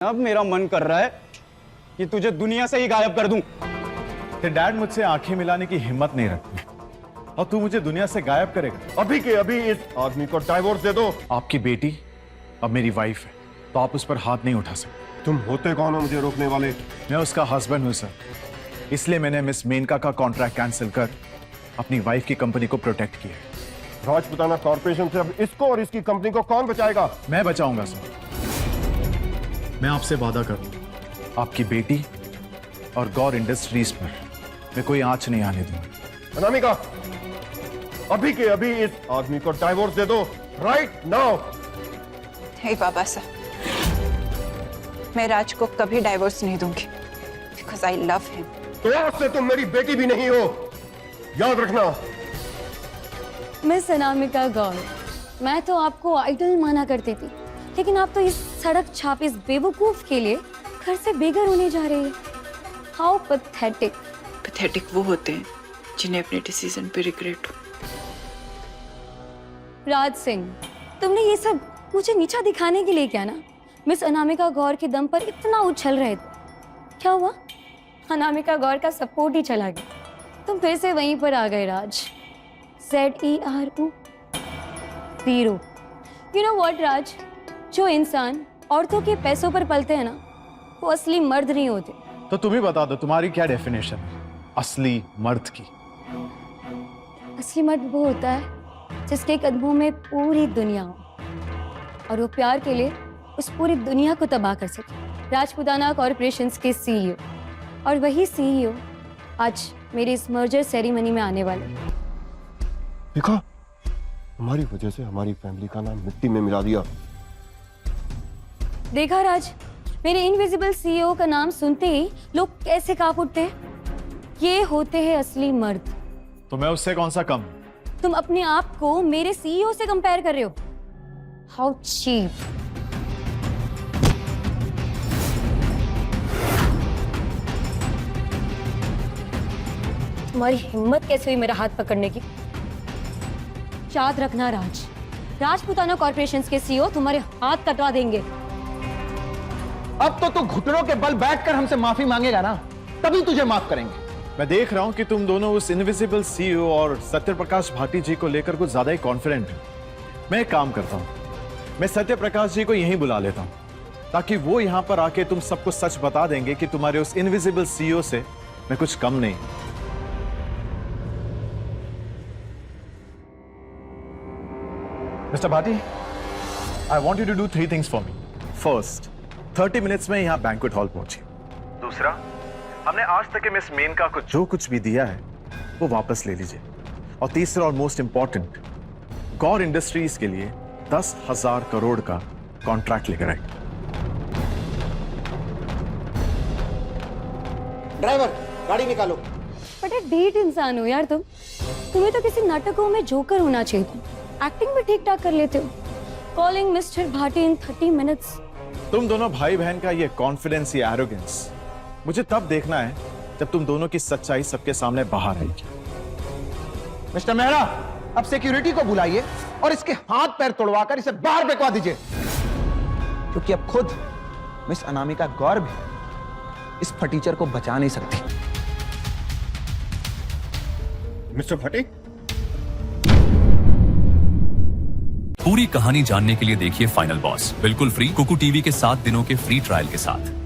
अब मेरा मन कर रहा है कि तुझे दुनिया से ही गायब कर दूं। तेरे डैड मुझसे आंखें मिलाने की हिम्मत नहीं रखते और तू मुझे दुनिया से गायब करेगा। अभी के अभी इस आदमी को डाइवोर्स दे दो। आपकी बेटी अब मेरी वाइफ है तो आप उस पर हाथ नहीं उठा सकते। तुम होते कौन हो मुझे रोकने वाले? मैं उसका हस्बैंड हूं सर, इसलिए मैंने मिस मेनका का कॉन्ट्रैक्ट कैंसिल कर अपनी वाइफ की कंपनी को प्रोटेक्ट किया। राजपुताना कॉर्पोरेशन से अब इसको और इसकी कंपनी को कौन बचाएगा? मैं बचाऊंगा सर। मैं आपसे वादा करूं आपकी बेटी और गौर इंडस्ट्रीज पर मैं कोई आंच नहीं आने दूंगा। अनामिका, अभी के अभी इस आदमी को डाइवोर्स दे दो, राइट नाउ। हे बाबा साहब, मैं राज को कभी डाइवोर्स नहीं दूंगी बिकॉज आई लव हिम। तो आज से तुम मेरी बेटी भी नहीं हो, याद रखना। मिस अनामिका गौर, मैं तो आपको आइडल माना करती थी, लेकिन आप तो इस सड़क छाप इस बेवकूफ के लिए घर से बेघर होने जा रही है। How pathetic. पैथेटिक वो होते हैं जिन्हें अपने डिसीजन पे रिग्रेट हो। राज सिंह, तुमने ये सब मुझे नीचा दिखाने के लिए किया ना। मिस अनामिका गौर के दम पर इतना उछल रहे थे, क्या हुआ? अनामिका गौर का सपोर्ट ही चला गया। तुम फिर से वहीं पर आ गए राज। ZERO, वीरो। यू नो व्हाट राज, जो इंसान औरतों के पैसों पर पलते हैं ना, वो असली मर्द नहीं होते। तो तुम ही बता दो तुम्हारी क्या डेफिनेशन है असली मर्द की? असली मर्द वो होता है जिसके कदमों में पूरी दुनिया हो और वो प्यार के लिए उस पूरी दुनिया को तबाह कर सके। राजपुताना कॉर्पोरेशंस के CEO, और वही CEO आज मेरी इस मर्जर सेरेमनी में आने वाले। देखा, तुम्हारी वजह से हमारी फैमिली का नाम मिट्टी में मिला दिया। देखा राज, मेरे इनविजिबल CEO का नाम सुनते ही लोग कैसे कांप उठते हैं। ये होते हैं असली मर्द। तो मैं उससे कौन सा कम? तुम अपने आप को मेरे CEO से कंपेयर कर रहे हो। How cheap. तुम्हारी हिम्मत कैसे हुई मेरा हाथ पकड़ने की? याद रखना राज, राजपुताना कॉर्पोरेशंस के CEO तुम्हारे हाथ कटवा देंगे। अब तो तू घुटनों के बल बैठकर हमसे माफी मांगेगा ना, तभी तुझे माफ करेंगे। मैं देख रहा हूं कि तुम दोनों उस इनविजिबल CEO और सत्यप्रकाश भाटी जी को लेकर कुछ ज्यादा ही कॉन्फिडेंट हो। मैं एक काम करता हूं, मैं सत्यप्रकाश जी को यहीं बुला लेता हूं ताकि वो यहां पर आके तुम सबको सच बता देंगे कि तुम्हारे उस इनविजिबल CEO से मैं कुछ कम नहीं। Mister Bhati, I want you to do 3 things for me. First, 30 minutes में यहाँ बैंक्वेट हॉल पहुंची। दूसरा, हमने आज तक के मिस मेनका को जो कुछ भी दिया है वो वापस ले लीजिए। और तीसरा और मोस्ट इंपॉर्टेंट, गौर इंडस्ट्रीज के लिए 10,000 करोड़ का कॉन्ट्रैक्ट लेकर आए। ड्राइवर, गाड़ी निकालो। बड़ा ढीठ इंसान हो यार तुम। तुम्हें तो किसी नाटकों में जोकर होना चाहिए था। एक्टिंग भी ठीक ठाक कर लेते हो। कॉलिंग मिस्टर भाटी इन 30 मिनट्स। तुम दोनों भाई बहन का ये कॉन्फिडेंस, ये एरोगेंस मुझे तब देखना है जब तुम दोनों की सच्चाई सबके सामने बाहर आएगी। मिस्टर मेहरा, अब सिक्योरिटी को बुलाइए और इसके हाथ पैर तोड़वाकर इसे बाहर फेंकवा दीजिए, क्योंकि अब खुद मिस अनामिका गौर भी इस फटीचर को बचा नहीं सकती। मिस्टर भट्टी, पूरी कहानी जानने के लिए देखिए फाइनल बॉस बिल्कुल फ्री कुकू टीवी के 7 दिनों के फ्री ट्रायल के साथ।